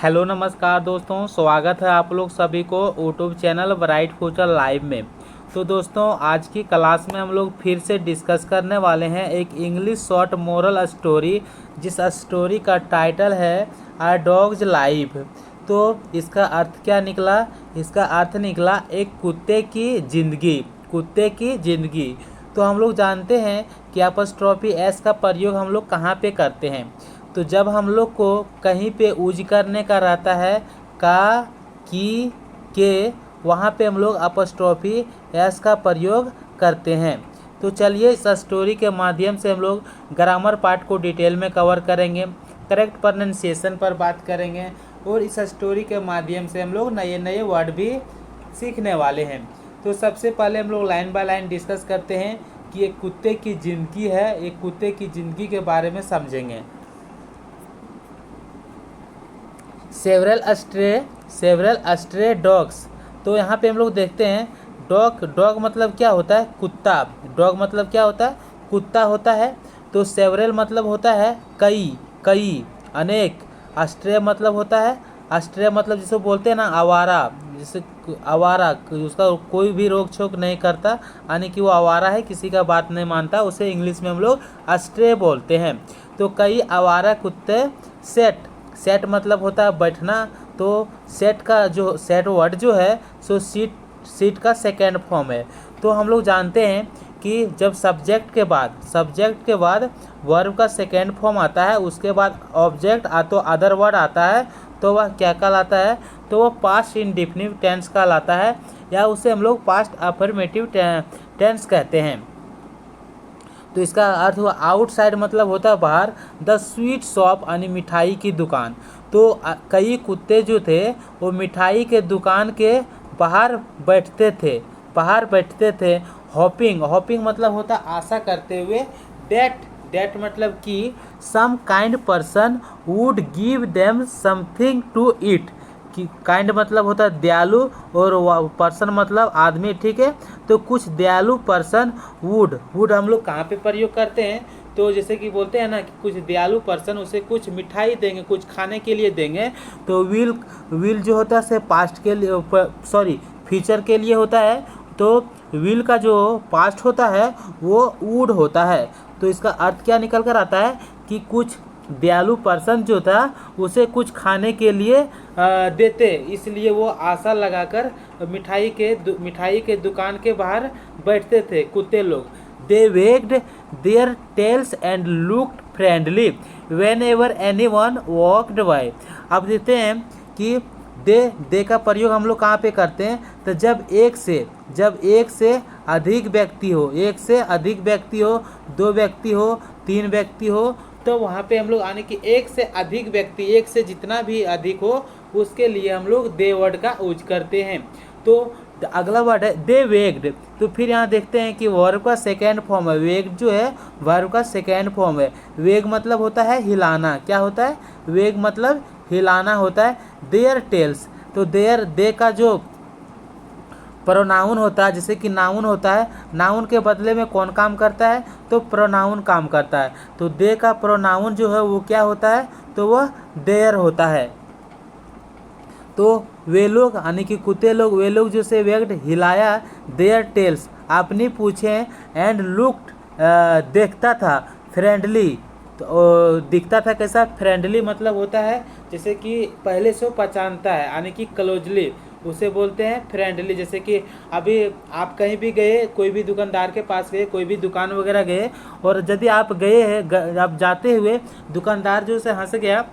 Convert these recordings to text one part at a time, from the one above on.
Hello नमस्कार दोस्तों, स्वागत है आप लोग सभी को YouTube channel bright future live में। तो दोस्तों, आज की क्लास में हम लोग फिर से डिस्कस करने वाले हैं एक इंग्लिश शॉर्ट मोरल स्टोरी, जिस स्टोरी का टाइटल है अ डॉग्स लाइफ। तो इसका अर्थ क्या निकला? इसका अर्थ निकला एक कुत्ते की ज़िंदगी। कुत्ते की ज़िंदगी। तो हम लोग जानते हैं कि अपॉस्ट्रोफी एस का प्रयोग हम लोग कहाँ पे करते हैं। तो जब हम लोग को कहीं पे यूज करने का रहता है का, की, के, वहाँ पे हम लोग अपॉस्ट्रोफी एस का प्रयोग करते हैं। तो चलिए इस स्टोरी के माध्यम से हम लोग ग्रामर पार्ट को डिटेल में कवर करेंगे, करेक्ट प्रोनाउंसिएशन पर बात करेंगे और इस स्टोरी के माध्यम से हम लोग नए नए वर्ड भी सीखने वाले हैं। तो सबसे पहले हम लोग लाइन बाय लाइन डिस्कस करते हैं कि एक कुत्ते की ज़िंदगी है। एक कुत्ते की ज़िंदगी के बारे में समझेंगे। Several stray dogs. तो यहाँ पे हम लोग देखते हैं डॉग मतलब क्या होता है? कुत्ता। डॉग मतलब क्या होता है? कुत्ता होता है। तो सेवरल मतलब होता है कई, अनेक। स्ट्रे मतलब होता है, स्ट्रे मतलब जिसे बोलते हैं ना आवारा, जिसे आवारा, उसका कोई भी रोक छोक नहीं करता, यानी कि वो आवारा है, किसी का बात नहीं मानता, उसे इंग्लिश में हम लोग स्ट्रे बोलते हैं। तो कई आवारा कुत्ते सेट मतलब होता है बैठना। तो सेट वर्ड जो है सो सीट का सेकेंड फॉर्म है। तो हम लोग जानते हैं कि जब सब्जेक्ट के बाद वर्ब का सेकेंड फॉर्म आता है, उसके बाद ऑब्जेक्ट तो अदर वर्ड आता है, तो वह क्या कहलाता है? तो वह पास्ट इंडेफिनिट टेंस कहलाता है, या उसे हम लोग पास्ट अफर्मेटिव टेंस कहते हैं। तो इसका अर्थ हुआ आउटसाइड मतलब होता है बाहर, द स्वीट शॉप यानी मिठाई की दुकान। तो कई कुत्ते जो थे वो मिठाई के दुकान के बाहर बैठते थे। हॉपिंग मतलब होता आशा करते हुए। डेट मतलब कि some kind person would give them something to eat. कि काइंड मतलब होता है दयालु और पर्सन मतलब आदमी, ठीक है। तो कुछ दयालु पर्सन वुड हम लोग कहाँ पे प्रयोग करते हैं? तो जैसे कि बोलते हैं ना कि कुछ दयालु पर्सन उसे कुछ मिठाई देंगे, कुछ खाने के लिए देंगे। तो विल जो होता है पास्ट के लिए, फ्यूचर के लिए होता है। तो विल का जो पास्ट होता है वो वुड होता है। तो इसका अर्थ क्या निकल कर आता है कि कुछ दयालु पर्सन जो था उसे कुछ खाने के लिए देते, इसलिए वो आशा लगाकर मिठाई के दुकान के बाहर बैठते थे कुत्ते लोग। They wagged their tails and looked friendly whenever anyone walked by. अब देखते हैं कि दे का प्रयोग हम लोग कहाँ पे करते हैं? तो जब एक से अधिक व्यक्ति हो, दो व्यक्ति हो, तीन व्यक्ति हो, तो वहाँ पे हम लोग आने की एक से अधिक व्यक्ति, एक से जितना भी अधिक हो उसके लिए हम लोग दे वर्ड का यूज करते हैं। तो अगला वर्ड है दे वेग्ड। तो फिर यहाँ देखते हैं कि वर्ब का सेकेंड फॉर्म है। वेग्ड जो है वर्ब का सेकेंड फॉर्म है। वेग मतलब होता है हिलाना। क्या होता है? वेग मतलब हिलाना होता है। There tales. तो दे का जो प्रोनाउन होता है, जैसे कि नाउन होता है, नाउन के बदले में कौन काम करता है? तो प्रोनाउन काम करता है। तो दे का प्रोनाउन जो है वो क्या होता है? तो वह देयर होता है। तो वे लोग यानी कि कुत्ते लोग, वे लोग जो से वेग्ड हिलाया देयर टेल्स अपनी पूछे, एंड लुक्ड देखता था, फ्रेंडली तो दिखता था कैसा? फ्रेंडली मतलब होता है जैसे कि पहले से पहचानता है, यानी कि क्लोजली, उसे बोलते हैं फ्रेंडली। जैसे कि अभी आप कहीं भी गए, कोई भी दुकानदार के पास गए, कोई भी दुकान वगैरह गए, और यदि आप गए हैं, आप जाते हुए दुकानदार जो से हंस गया,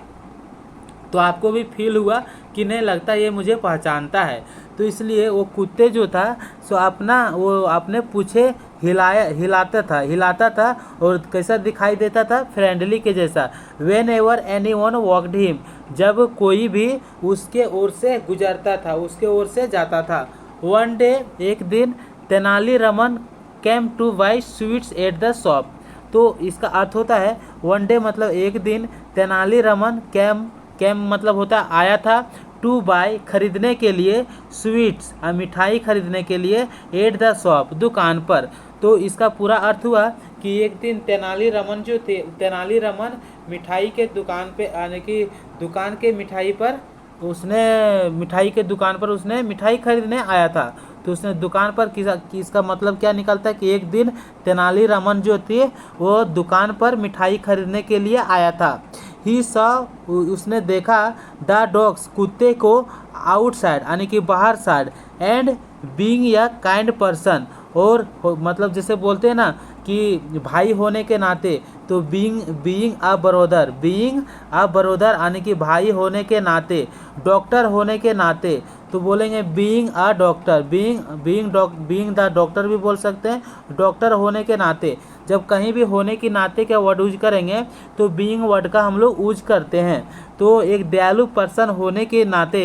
तो आपको भी फील हुआ कि नहीं, लगता ये मुझे पहचानता है। तो इसलिए वो कुत्ते जो था सो अपने पूछे हिलाता था और कैसा दिखाई देता था? फ्रेंडली के जैसा। When ever anyone walked him, जब कोई भी उसके ओर से गुजरता था, उसके ओर से जाता था। वन डे, एक दिन, Tenali Raman came two by sweets at the shop. तो इसका अर्थ होता है वन डे मतलब एक दिन, तेनाली रमन केम मतलब होता है आया था, टू बाय खरीदने के लिए, स्वीट्स मिठाई खरीदने के लिए, एट द शॉप दुकान पर। तो इसका पूरा अर्थ हुआ कि एक दिन तेनालीरामन जो थे, तेनालीरामन मिठाई के दुकान पे, यानी कि दुकान के मिठाई पर उसने मिठाई के दुकान पर उसने मिठाई खरीदने आया था। तो उसने दुकान पर इसका मतलब क्या निकलता है कि एक दिन तेनालीरामन जो थे वो दुकान पर मिठाई खरीदने के लिए आया था। ही सॉ, उसने देखा द डॉग्स, कुत्ते को, आउटसाइड यानी कि बाहर side, and being a kind person, और मतलब जैसे बोलते हैं ना कि भाई होने के नाते, तो बीइंग अ ब्रदर यानी कि भाई होने के नाते, डॉक्टर होने के नाते, तो बोलेंगे being a doctor, being the doctor भी बोल सकते हैं, डॉक्टर होने के नाते। जब कहीं भी होने के नाते का वर्ड यूज करेंगे तो बीइंग वर्ड का हम लोग यूज करते हैं। तो एक दयालु पर्सन होने के नाते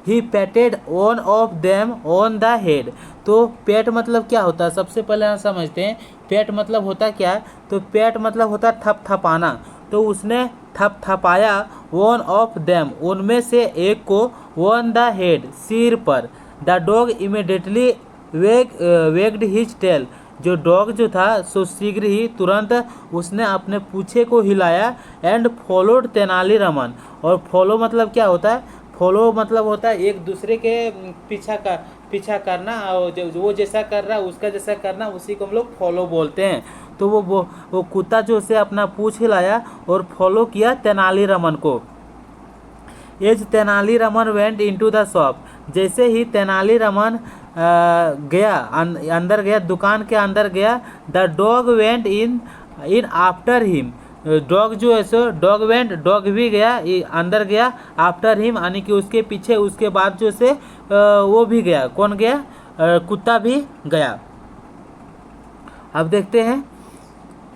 ही patted one of them on the head. तो पेट मतलब क्या होता है, सबसे पहले हम समझते हैं पेट मतलब होता क्या है। तो पेट मतलब होता है थपथपाना। तो उसने थपथपाया वन ऑफ देम, उनमें से एक को, ऑन द हेड, सिर पर। The dog immediately wagged his tail, जो डॉग जो था सो शीघ्र ही तुरंत उसने अपने पूछे को हिलाया, एंड फॉलोड तेनालीरामन। और फॉलो मतलब क्या होता है, फॉलो मतलब होता है एक दूसरे के पीछा करना, और वो जैसा कर रहा है उसका जैसा करना, उसी को हम लोग फॉलो बोलते हैं। तो वो कुत्ता जो से अपना पूछ हिलाया और फॉलो किया तेनालीरामन को। As Tenaliraman went into the shop, जैसे ही तेनालीरामन गया अंदर गया, दुकान के अंदर गया, the dog went in after him. Dog जो है सो डॉग भी गया, अंदर गया, आफ्टर हिम यानी कि उसके पीछे, उसके बाद जो से वो भी गया। कौन गया? कुत्ता भी गया। अब देखते हैं,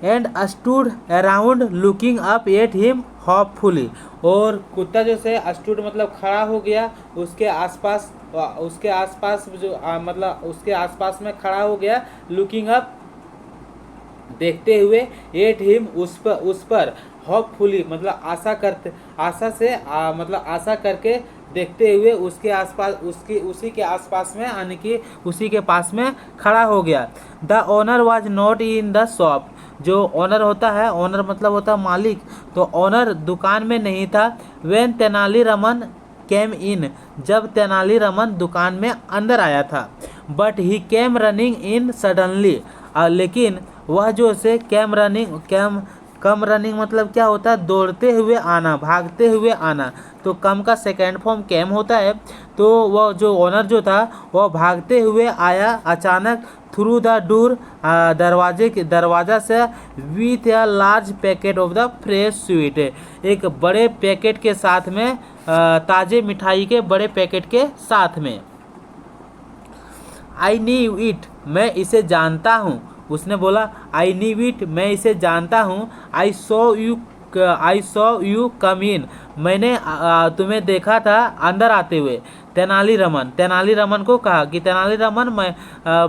and stood around looking up at him hopefully. और कुत्ता जो से स्टूड मतलब खड़ा हो गया, उसके आसपास जो मतलब उसके आसपास में खड़ा हो गया, लुकिंग अप देखते हुए, एट हिम उस पर होपफुली मतलब आशा से मतलब आशा करके देखते हुए उसके आसपास, उसी के आसपास में यानी कि उसी के पास में खड़ा हो गया। The owner was not in the shop, जो ओनर होता है, ओनर मतलब होता है मालिक, तो ओनर दुकान में नहीं था। व्हेन तेनालीरामन केम इन, जब तेनालीरामन दुकान में अंदर आया था। But he came running in suddenly, लेकिन वह जो से कम रनिंग मतलब क्या होता है, दौड़ते हुए आना, भागते हुए आना। तो कम का सेकेंड फॉर्म कैम होता है। तो वह जो ओनर जो था वह भागते हुए आया अचानक, थ्रू द डोर, दरवाजा से, with a large packet of the fresh sweet, एक बड़े पैकेट के साथ में, ताज़े मिठाई के बड़े पैकेट के साथ में। आई न्यू इट, मैं इसे जानता हूँ। उसने बोला आई न्यू इट, मैं इसे जानता हूँ। आई सॉ यू कम इन, मैंने तुम्हें देखा था अंदर आते हुए। तेनालीरामन को कहा कि तेनालीरामन,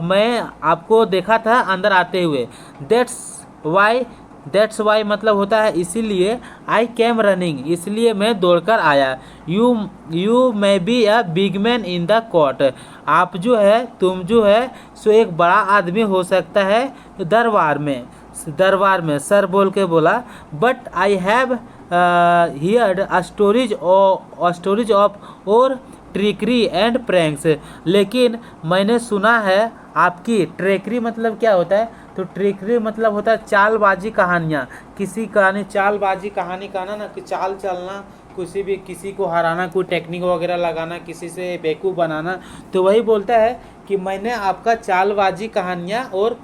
मैं आपको देखा था अंदर आते हुए। दैट्स वाई मतलब होता है इसीलिए, आई कैम रनिंग, इसलिए मैं दौड़कर आया। You may be a big man in the court, आप जो है, तुम जो है सो एक बड़ा आदमी हो सकता है दरबार में सर बोल के बोला। But I have heard stories of और ट्रिकरी एंड प्रैंक्स, लेकिन मैंने सुना है आपकी ट्रेकरी मतलब क्या होता है, तो ट्रिकरी मतलब होता है चालबाजी कहानियाँ। किसी कहानी चालबाजी कहानी कहना ना, कि चाल चलना, किसी को हराना, कोई टेक्निक वगैरह लगाना, किसी से बेवकूफ़ बनाना। तो वही बोलता है कि मैंने आपका चालबाजी कहानियाँ और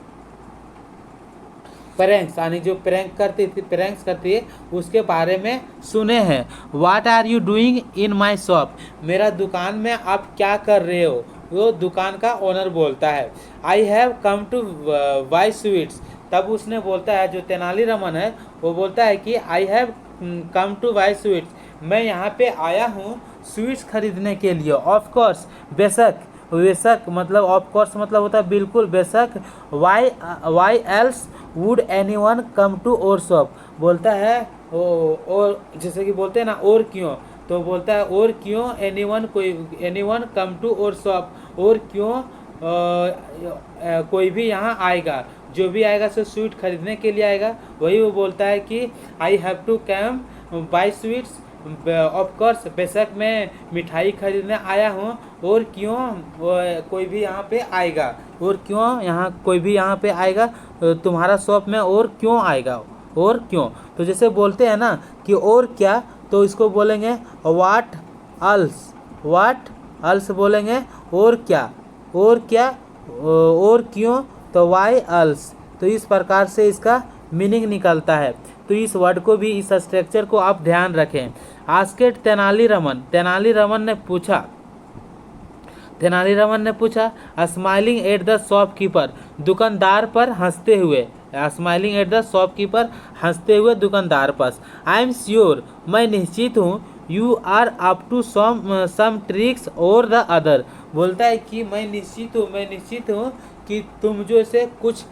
प्रैंक्स यानी जो प्रैंक्स करती है उसके बारे में सुने हैं। What are you doing in my shop, मेरा दुकान में आप क्या कर रहे हो, वो दुकान का ओनर बोलता है। I have come to buy sweets, तब उसने बोलता है, जो तेनालीरामन है वो बोलता है कि I have come to buy sweets, मैं यहाँ पे आया हूँ स्वीट्स खरीदने के लिए। ऑफ कोर्स, बेशक मतलब ऑफ कोर्स मतलब होता है बिल्कुल, बेशक। Why else would anyone come to our shop, बोलता है और जैसे कि बोलते हैं ना और क्यों, तो बोलता है और क्यों anyone come to our shop, और क्यों कोई भी यहाँ आएगा, जो भी आएगा सो स्वीट खरीदने के लिए आएगा। वही वो बोलता है कि I have to come buy sweets, of course बेशक मैं मिठाई खरीदने आया हूँ, और क्यों कोई भी यहाँ पे आएगा, और क्यों यहाँ कोई भी यहाँ पे आएगा तुम्हारा शॉप में, और क्यों आएगा, और क्यों। तो जैसे बोलते हैं ना कि और क्या, तो इसको बोलेंगे व्हाट अल्स, व्हाट अल्स बोलेंगे और क्या, और क्या, और क्यों, तो वाई अल्स। तो इस प्रकार से इसका मीनिंग निकलता है। तो इस वर्ड को भी, इस स्ट्रक्चर को आप ध्यान रखें। आस्केट तेनालीरामन, तेनालीरामन ने पूछा, तेनालीरामन ने पूछा स्माइलिंग एट द शॉपकीपर, दुकानदार पर हंसते हुए, स्माइलिंग एट द शॉपकीपर, हंसते हुए दुकानदार पर। आई एम श्योर, मैं निश्चित हूँ, you are up to some tricks or the other. बोलता है कि मैं निश्चित हूँ कि तुम जो से कुछ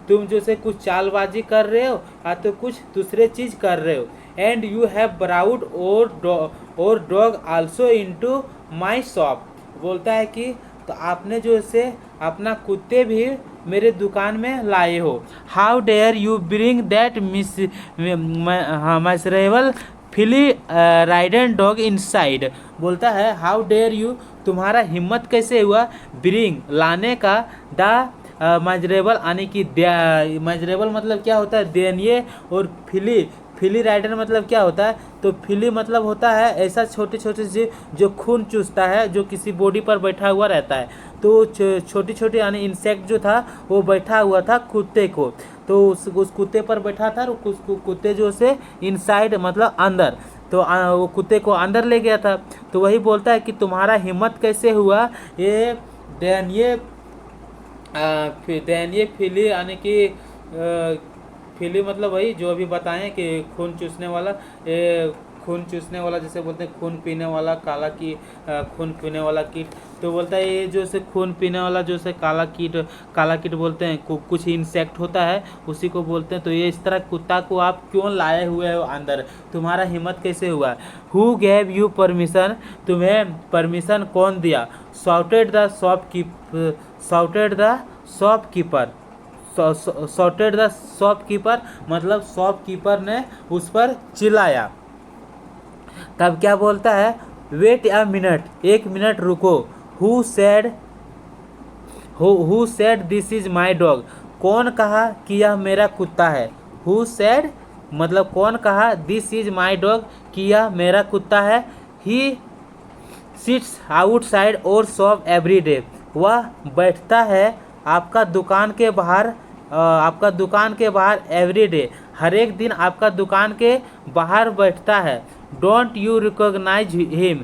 तुम जो से कुछ चालबाजी कर रहे हो, या तो कुछ दूसरे चीज़ कर रहे हो। एंड यू हैव ब्राउड और dog also into my shop. बोलता है कि तो आपने जो से अपना कुत्ते भी मेरे दुकान में लाए हो। How dare you bring that miserable flea ridden dog inside. बोलता है हाउ डेयर यू, तुम्हारा हिम्मत कैसे हुआ, ब्रिंग लाने का, द मजरेबल आने की, मजरेबल मतलब क्या होता है, दयनीय, और फिली राइडर मतलब क्या होता है, तो फिली मतलब होता है ऐसा छोटे छोटे से जो खून चूसता है, जो किसी बॉडी पर बैठा हुआ रहता है। तो छोटी छोटी यानी इंसेक्ट जो था वो बैठा हुआ था कुत्ते को, तो उस कुत्ते पर बैठा था, और कुत्ते जो से इनसाइड मतलब अंदर, तो वो कुत्ते को अंदर ले गया था। तो वही बोलता है कि तुम्हारा हिम्मत कैसे हुआ, ये दयनीय फिली यानी कि फिली मतलब वही जो अभी बताएं कि खून चूसने वाला, खून चूसने वाला जैसे बोलते हैं खून पीने वाला, खून पीने वाला कीट। तो बोलता है ये जो से खून पीने वाला जो से काला कीट बोलते हैं, कुछ इंसेक्ट होता है उसी को बोलते हैं। तो ये इस तरह कुत्ता को आप क्यों लाए हुए हो अंदर, तुम्हारा हिम्मत कैसे हुआ। हु गेव यू परमिशन, तुम्हें परमिशन कौन दिया। शॉटेड द शॉपकीपर मतलब शॉपकीपर ने उस पर चिल्लाया। तब क्या बोलता है, वेट अ मिनट, एक मिनट रुको। Who said this is my dog, कौन कहा कि यह मेरा कुत्ता है। हु सेड मतलब कौन कहा, दिस इज माई डॉग कि यह मेरा कुत्ता है। ही सिट्स आउटसाइड और शॉप एवरी डे, वह बैठता है आपका दुकान के बाहर, एवरी डे, हर एक दिन आपका दुकान के बाहर बैठता है। Don't you recognise him,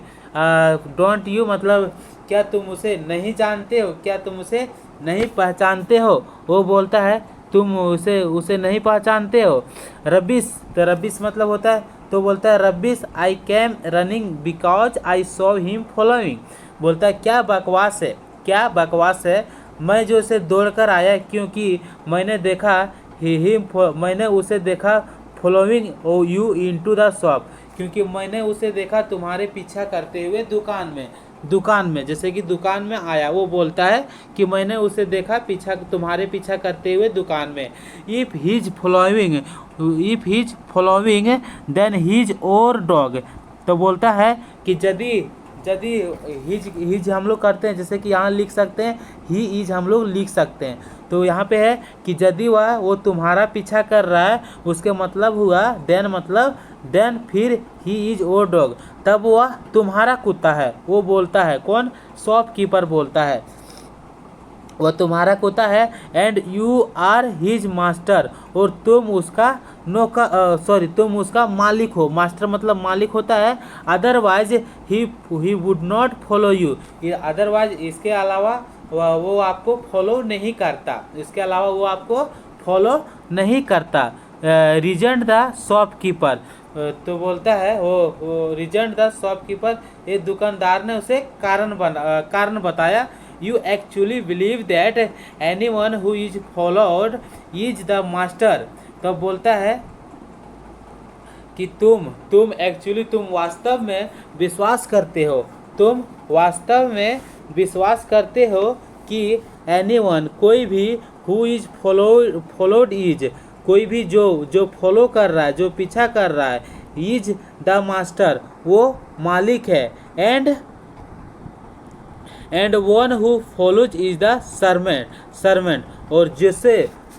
don't you मतलब क्या तुम उसे नहीं जानते हो, क्या तुम उसे नहीं पहचानते हो। वो बोलता है तुम उसे नहीं पहचानते हो। रबिश, तो रबिश मतलब होता है, तो बोलता है rubbish I came running because I saw him following. बोलता है क्या बकवास है, क्या बकवास है, मैं जो उसे दौड़ कर आया क्योंकि मैंने देखा मैंने उसे देखा following you into the shop, क्योंकि मैंने उसे देखा तुम्हारे पीछा करते हुए दुकान में जैसे कि दुकान में आया। वो बोलता है कि मैंने उसे देखा तुम्हारे पीछा करते हुए दुकान में। If he is following then he's your dog. तो बोलता है कि यदि हिज हम लोग करते हैं, जैसे कि यहाँ लिख सकते हैं ही इज हम लोग लिख सकते हैं। तो यहाँ पे है कि यदि वो तुम्हारा पीछा कर रहा है, उसके मतलब हुआ देन फिर ही इज और डॉग, तब वह तुम्हारा कुत्ता है। वो बोलता है कौन, शॉपकीपर बोलता है वह तुम्हारा कुत्ता है। And you are his master, और तुम उसका तुम उसका मालिक हो। मास्टर मतलब मालिक होता है। Otherwise he would not follow you, otherwise इसके अलावा वो आपको फॉलो नहीं करता, इसके अलावा वो आपको फॉलो नहीं करता। रीजेंट द शॉपकीपर, तो बोलता है वो रीजेंट द शॉपकीपर, ये दुकानदार ने उसे कारण बताया। You actually believe that anyone who is followed is the master। तो बोलता है कि तुम वास्तव में विश्वास करते हो, कि anyone कोई भी who is followed is कोई भी जो फॉलो कर रहा है, जो पीछा कर रहा है, इज द मास्टर, वो मालिक है। And one who follows is the servant,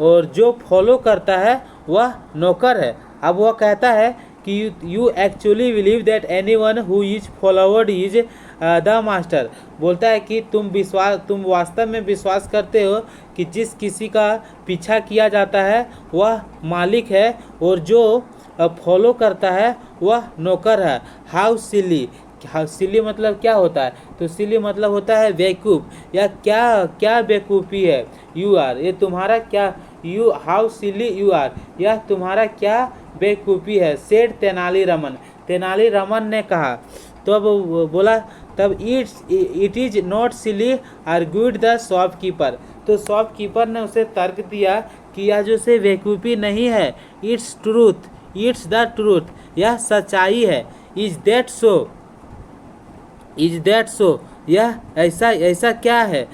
और जो फॉलो करता है वह नौकर है। अब वह कहता है कि you actually believe that anyone who is followed is the master. बोलता है कि तुम वास्तव में विश्वास करते हो कि जिस किसी का पीछा किया जाता है वह मालिक है, और जो फॉलो करता है वह नौकर है। हाउ सिली मतलब क्या होता है? तो सिली मतलब होता है बेवकूफ़, या क्या बेवकूफ़ी है। यू आर, ये तुम्हारा क्या, हाउ सिली यू आर, यह तुम्हारा क्या बेवकूफ़ी है। सेड तेनालीरामन ने कहा। तो अब बोला, तब it is not silly argued the shopkeeper. तो शॉपकीपर ने उसे तर्क दिया कि यह जो से बेवकूफ़ी नहीं है, इट्स द ट्रूथ, यह सच्चाई है। इज दैट सो, यह ऐसा क्या है।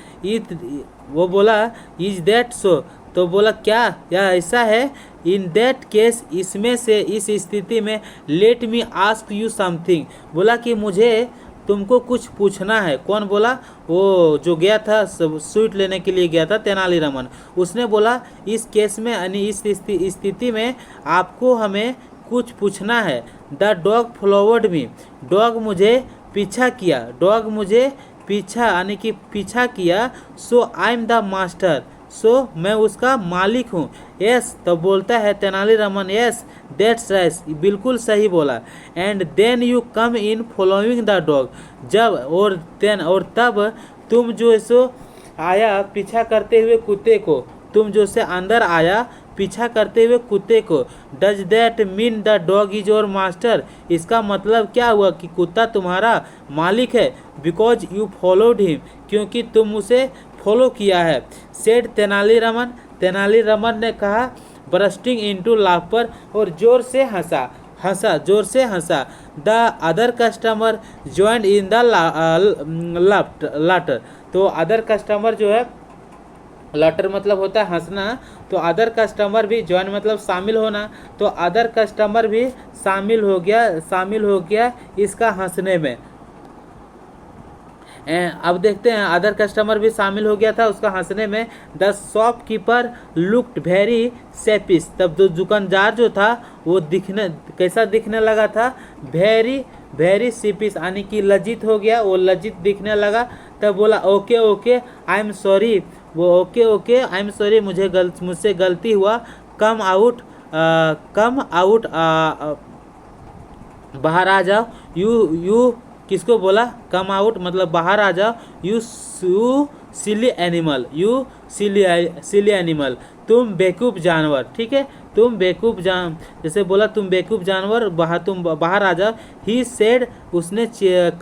वो बोला इज दैट सो, तो बोला क्या यह ऐसा है। इन दैट केस, इसमें से इस स्थिति में, let me ask you something, बोला कि मुझे तुमको कुछ पूछना है। कौन बोला? वो जो गया था स्वीट लेने के लिए गया था, तेनालीरामन। उसने बोला इस केस में, यानी इस स्थिति में आपको हमें कुछ पूछना है। The dog followed me, dog मुझे पीछा यानी कि पीछा किया। सो आई एम द मास्टर, सो मैं उसका मालिक हूँ। यस, तो बोलता है तेनालीरामन, यस दैट्स राइट, बिल्कुल सही बोला। And then you come in following the dog, और तब तुम जो सो आया पीछा करते हुए कुत्ते को, तुम जो से अंदर आया पीछा करते हुए कुत्ते को। Does that mean the dog is your master, इसका मतलब क्या हुआ कि कुत्ता तुम्हारा मालिक है। बिकॉज यू फॉलोड हिम, क्योंकि तुम उसे फॉलो किया है। सेड तेनालीरामन ने कहा, बरस्टिंग इनटू लाफ्टर, और जोर से हंसा। The other customer joined in the laughter, तो अदर कस्टमर जो है, लटर मतलब होता है हंसना, तो अदर कस्टमर भी, ज्वाइन मतलब शामिल होना, तो अदर कस्टमर भी शामिल हो गया इसका हंसने में। अब देखते हैं, अदर कस्टमर भी शामिल हो गया था उसका हंसने में। द शॉपकीपर लुक्ड वेरी सेपिश, तब तो दुकानदार जो था वो कैसा दिखने लगा था? वेरी सिपिश, यानी कि लज्जित हो गया, वो लज्जित दिखने लगा। तब बोला ओके आई एम सॉरी, वो ओके आई एम सॉरी, मुझसे गलती हुआ। कम आउट बाहर आ जाओ। यू किसको बोला? कम आउट मतलब बाहर आ जाओ। यू सिली एनिमल, तुम बेवकूफ़ जानवर। ठीक है, तुम बेवकूफ़ जैसे बोला तुम बेवकूफ़ जानवर, तुम बाहर आ जाओ। ही सेड, उसने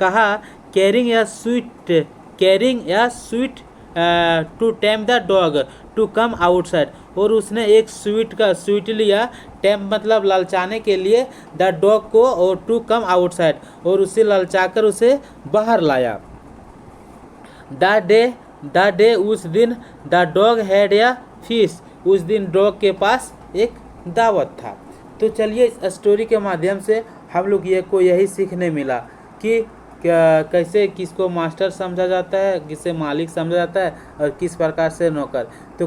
कहा, carrying a sweet to tempt the dog to come outside, और उसने एक स्वीट लिया, टेम मतलब ललचाने के लिए, द डॉग को, और टू कम आउटसाइड, और उसे ललचाकर उसे बाहर लाया। द डे उस दिन, द डॉग हैड या फीस, उस दिन डॉग के पास एक दावत था। तो चलिए, इस स्टोरी के माध्यम से हम लोग यही सीखने मिला कि कैसे किसको मास्टर समझा जाता है, किसे मालिक समझा जाता है, और किस प्रकार से नौकर। तो